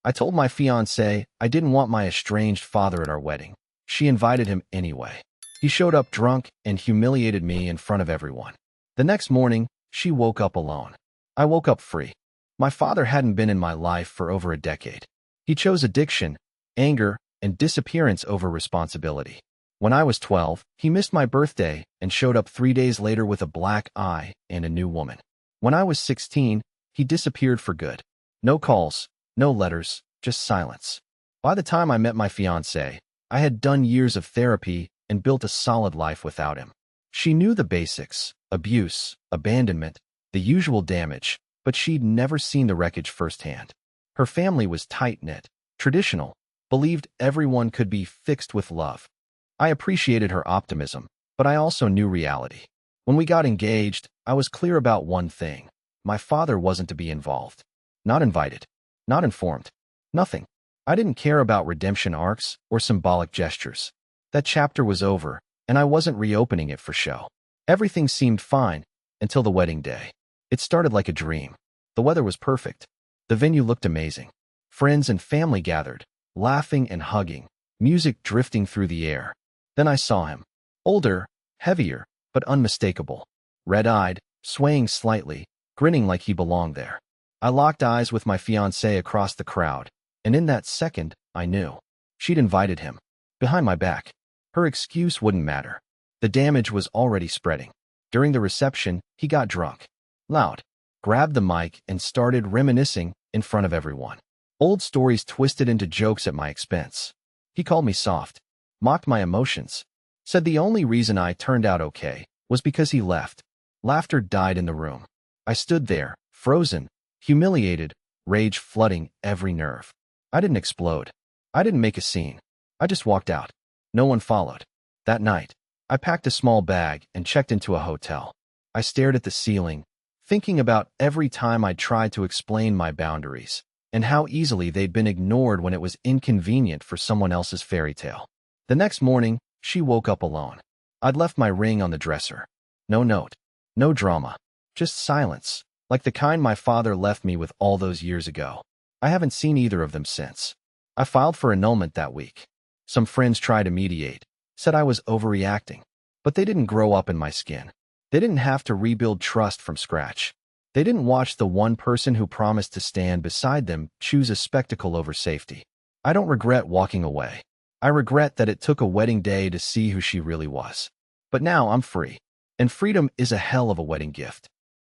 I told my fiancée I didn't want my estranged father at our wedding. She invited him anyway. He showed up drunk and humiliated me in front of everyone. The next morning, she woke up alone. I woke up free. My father hadn't been in my life for over a decade. He chose addiction, anger, and disappearance over responsibility. When I was 12, he missed my birthday and showed up 3 days later with a black eye and a new woman. When I was 16, he disappeared for good. No calls, no letters, just silence. By the time I met my fiancée, I had done years of therapy and built a solid life without him. She knew the basics: abuse, abandonment, the usual damage, but she'd never seen the wreckage firsthand. Her family was tight-knit, traditional, believed everyone could be fixed with love. I appreciated her optimism, but I also knew reality. When we got engaged, I was clear about one thing. My father wasn't to be involved. Not invited. Not informed. Nothing. I didn't care about redemption arcs or symbolic gestures. That chapter was over, and I wasn't reopening it for show. Everything seemed fine until the wedding day. It started like a dream. The weather was perfect. The venue looked amazing. Friends and family gathered, laughing and hugging, music drifting through the air. Then I saw him. Older, heavier, but unmistakable. Red-eyed, swaying slightly, grinning like he belonged there. I locked eyes with my fiancée across the crowd, and in that second, I knew. She'd invited him. Behind my back. Her excuse wouldn't matter. The damage was already spreading. During the reception, he got drunk. Loud. Grabbed the mic and started reminiscing in front of everyone. Old stories twisted into jokes at my expense. He called me soft. Mocked my emotions. Said the only reason I turned out okay was because he left. Laughter died in the room. I stood there, frozen, humiliated, rage flooding every nerve. I didn't explode. I didn't make a scene. I just walked out. No one followed. That night, I packed a small bag and checked into a hotel. I stared at the ceiling, thinking about every time I'd tried to explain my boundaries and how easily they'd been ignored when it was inconvenient for someone else's fairy tale. The next morning, she woke up alone. I'd left my ring on the dresser. No note. No drama. Just silence, like the kind my father left me with all those years ago. I haven't seen either of them since. I filed for annulment that week. Some friends tried to mediate, said I was overreacting, but they didn't grow up in my skin. They didn't have to rebuild trust from scratch. They didn't watch the one person who promised to stand beside them choose a spectacle over safety. I don't regret walking away. I regret that it took a wedding day to see who she really was. But now I'm free, and freedom is a hell of a wedding gift.